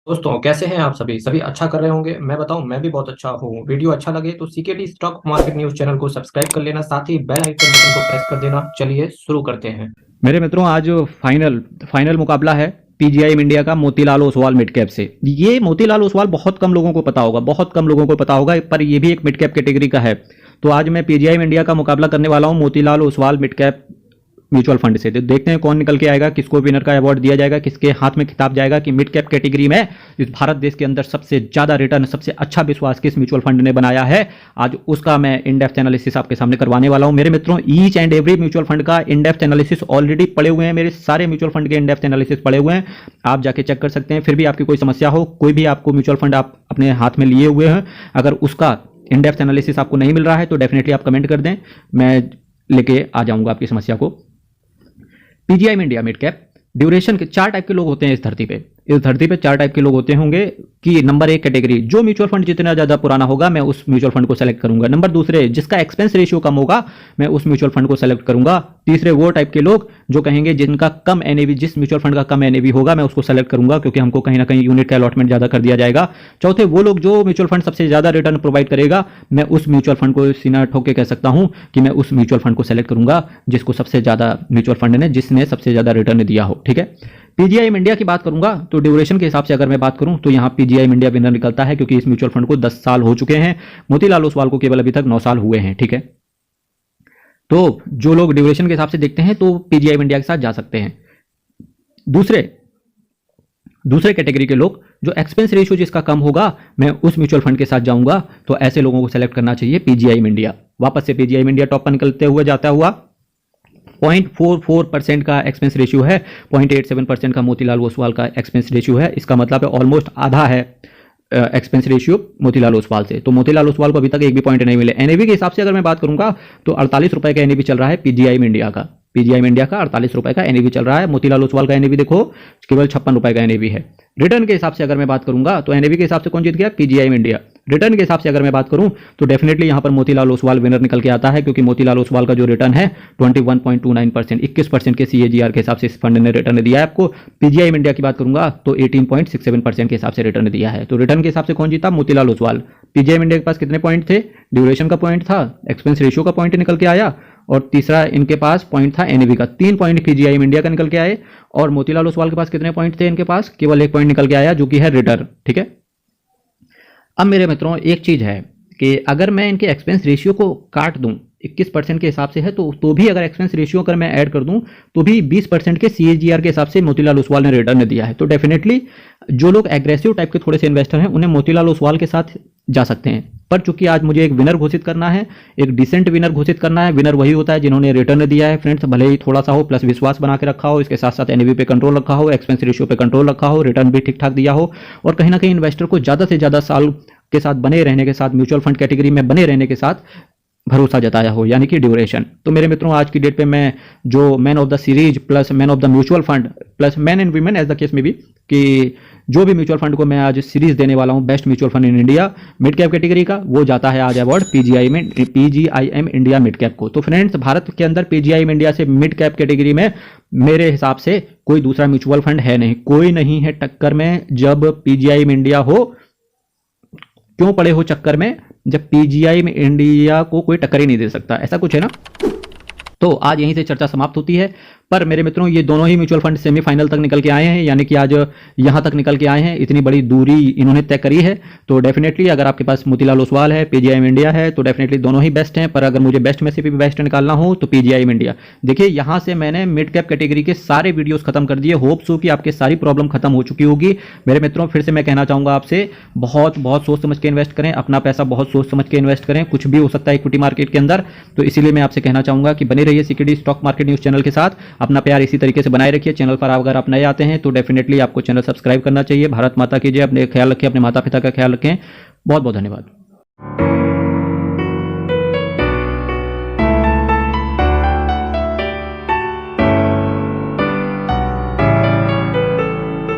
दोस्तों कैसे हैं आप सभी सभी अच्छा कर रहे होंगे। मैं बताऊं, मैं भी बहुत अच्छा हूँ। वीडियो अच्छा लगे तो CKD stock market news channel को सब्सक्राइब कर लेना, साथ ही बेल आइकन बटन को प्रेस कर देना। चलिए शुरू करते हैं। मेरे मित्रों, आज फाइनल फाइनल मुकाबला है पीजीआई इंडिया का मोतीलाल ओसवाल मिड कैप से। ये मोतीलाल ओसवाल बहुत कम लोगों को पता होगा, बहुत कम लोगों को पता होगा, पर ये भी एक मिड कैप कैटेगरी का है। तो आज मैं पीजीआई इंडिया का मुकाबला करने वाला हूं Motilal Oswal mid cap mutual fund से। तो देखते हैं कौन निकल के आएगा, किसको विनर का अवार्ड दिया जाएगा, किसके हाथ में खिताब जाएगा कि मिड कैप कैटेगरी में इस भारत देश के अंदर सबसे ज्यादा रिटर्न, सबसे अच्छा विश्वास किस म्यूचुअल फंड ने बनाया है। आज उसका मैं इन डेप्थ एनालिसिस आपके सामने करवाने वाला हूं। मेरे मित्रों, each and every mutual fund का इन डेप्थ एनालिसिस ऑलरेडी पड़े हुए हैं, मेरे सारे म्यूचुअल फंड के इन डेप्थ एनालिसिस पड़े हुए हैं, आप जाके चेक कर सकते हैं। फिर भी आपकी कोई समस्या हो, कोई भी आपको म्यूचुअल फंड आप अपने हाथ में लिए हुए हैं, अगर उसका इन डेप्थ एनालिसिस आपको नहीं मिल रहा है तो डेफिनेटली आप कमेंट कर दें, मैं लेके आ जाऊंगा आपकी समस्या को। PGI India mid cap duration के चार टाइप के लोग होते हैं इस धरती पे। इस धरती पे चार टाइप के लोग होते होंगे कि नंबर एक कैटेगरी, जो म्यूचुअल फंड जितना ज्यादा पुराना होगा मैं उस म्यूचुअल फंड को सेलेक्ट करूंगा। नंबर दूसरे, जिसका एक्सपेंस रेशियो कम होगा मैं उस म्यूचुअल फंड को सेलेक्ट करूंगा। तीसरे, वो टाइप के लोग जो कहेंगे जिनका कम एनएवी, जिस म्यूचुअल फंड का कम एनएवी होगा मैं उसको सेलेक्ट करूंगा, क्योंकि हमको कहीं ना कहीं यूनिट का अलॉटमेंट ज्यादा कर दिया जाएगा। चौथे, वो लोग जो म्यूचुअल फंड सबसे ज्यादा रिटर्न प्रोवाइड करेगा, मैं उस म्यूचुअल फंड को सीना ठोक के कह सकता हूं कि मैं उस म्यूचुअल फंड को सेलेक्ट करूंगा जिसको सबसे ज्यादा म्यूचुअल फंड ने, जिसने सबसे ज्यादा रिटर्न दिया हो। ठीक है। पीजीआई इंडिया की बात करूंगा तो ड्यूरेशन के हिसाब से अगर मैं बात करूं तो यहां पीजीआई इंडिया विनर निकलता है, क्योंकि इस म्यूचुअल फंड को 10 साल हो चुके हैं। मोतीलाल ओसवाल को केवल अभी तक 9 साल हुए हैं। ठीक है। तो जो लोग ड्यूरेशन के हिसाब से देखते हैं तो पीजीआई इंडिया के साथ जा सकते हैं। दूसरे दूसरे कैटेगरी के लोग जो एक्सपेंस रेशियो जिसका कम होगा मैं उस म्यूचुअल फंड के साथ जाऊंगा, तो ऐसे लोगों को सेलेक्ट करना चाहिए पीजीआई इंडिया। वापस से पीजीआई इंडिया टॉप पर निकलते हुए जाता हुआ 0.44% का एक्सपेंस रेशियो है, 0.87% का मोतीलाल ओसवाल का एक्सपेंस रेशियो है। इसका मतलब है ऑलमोस्ट आधा है एक्सपेंस रेशियो मोतीलाल ओसवाल से। तो मोतीलाल ओसवाल को अभी तक एक भी पॉइंट नहीं मिले। एनएवी के हिसाब से अगर मैं बात करूंगा तो 48 रुपए का एनएवी चल रहा है पीजीआई इंडिया का। पीजीआई इंडिया का 48 रुपए का एनएवी चल रहा है। मोतीलाल ओसवाल का एनएवी देखो केवल 56 रुपए का एनएवी है। रिटर्न के हिसाब से अगर मैं बात करूंगा तो एनएवी के हिसाब से कौन जीत गया? PGI India. रिटर्न के हिसाब से अगर मैं बात करूं तो डेफिनेटली यहां पर मोतीलाल ओसवाल विनर निकल के आता है, क्योंकि मोतीलाल ओसवाल का जो रिटर्न है 21.29%, 21% के सीएजीआर के हिसाब से इस फंड ने रिटर्न दिया है आपको। पीजीआई इंडिया की बात करूंगा तो 18.67% के हिसाब से रिटर्न दिया है। तो रिटर्न के हिसाब से कौन जीता? मोतीलाल ओसवाल। पीजीआई इंडिया के पास कितने पॉइंट थे? ड्यूरेशन का पॉइंट था, एक्सपेंस रेशियो का पॉइंट निकल के आया, और तीसरा इनके पास पॉइंट था एनएवी का। 3 पॉइंट पीजीआई इंडिया का निकल के आए। और मोतीलाल ओसवाल के पास कितने पॉइंट थे? इनके पास केवल 1 पॉइंट निकल के आया, जो कि है रिटर्न। ठीक है। अब मेरे मित्रों एक चीज है कि अगर मैं इनके एक्सपेंस रेशियो को काट दूं, 21% के हिसाब से है, तो भी अगर एक्सपेंस रेशियो अगर मैं ऐड कर दूं तो भी 20% के सीएजीआर के हिसाब से मोतीलाल ओसवाल ने रिटर्न दिया है। तो डेफिनेटली जो लोग एग्रेसिव टाइप के थोड़े से इन्वेस्टर हैं उन्हें मोतीलाल ओसवाल के साथ जा सकते हैं। पर चूंकि आज मुझे एक विनर घोषित करना है, एक डिसेंट विनर घोषित करना है। विनर वही होता है जिन्होंने रिटर्न दिया है फ्रेंड्स, भले ही थोड़ा सा हो, प्लस विश्वास बना के रखा हो, इसके साथ साथ एनएवी पे कंट्रोल रखा हो, एक्सपेंस रेशियो पे कंट्रोल रखा हो, रिटर्न भी ठीक ठाक दिया हो, और कहीं ना कहीं इन्वेस्टर को ज्यादा से ज्यादा साल के साथ बने रहने के साथ, म्यूचुअल फंड कैटेगरी में बने रहने के साथ भरोसा जताया हो, यानी कि ड्यूरेशन। तो मेरे मित्रों आज की डेट पे मैं जो man of the series plus man of the mutual fund plus man and women as the case में भी, कि जो भी म्यूचुअल फंड को मैं आज सीरीज देने वाला हूं best mutual fund in India mid cap category का, वो जाता है आज award PGIM India mid cap को। तो फ्रेंड्स, भारत के अंदर पीजीआईएम इंडिया से मिड कैप कैटेगरी में मेरे हिसाब से कोई दूसरा म्यूचुअल फंड है नहीं, कोई नहीं है टक्कर में। जब पीजीआईएम इंडिया हो, क्यों पड़े हो चक्कर में, जब पीजीआई इंडिया को कोई टक्कर ही नहीं दे सकता, ऐसा कुछ है ना। तो आज यहीं से चर्चा समाप्त होती है। पर मेरे मित्रों ये दोनों ही म्यूचुअल फंड सेमीफाइनल तक निकल के आए हैं, यानी कि आज यहां तक निकल के आए हैं, इतनी बड़ी दूरी इन्होंने तय करी है। तो डेफिनेटली अगर आपके पास मोतीलाल ओसवाल है, पीजीआई इंडिया है, तो डेफिनेटली दोनों ही बेस्ट हैं। पर अगर मुझे बेस्ट में से भी बेस्ट निकालना हो तो पीजीआई इंडिया। देखिए यहां से मैंने मिड कैप कैटेगरी के सारे वीडियोस खत्म कर दिए। होप सो कि आपकी सारी प्रॉब्लम खत्म हो चुकी होगी। मेरे मित्रों फिर से मैं कहना चाहूंगा आपसे, बहुत बहुत सोच समझ के इन्वेस्ट करें, अपना पैसा बहुत सोच समझ के इन्वेस्ट करें। कुछ भी हो सकता है इक्विटी मार्केट के अंदर, तो इसीलिए मैं आपसे कहना चाहूंगा कि बने रहिए CKD stock market news channel के साथ। अपना प्यार इसी तरीके से बनाए रखिए। चैनल पर अगर आप नए आते हैं तो डेफिनेटली आपको चैनल सब्सक्राइब करना चाहिए। भारत माता की जय। अपने ख्याल रखिए, अपने माता पिता का ख्याल रखें। बहुत बहुत धन्यवाद।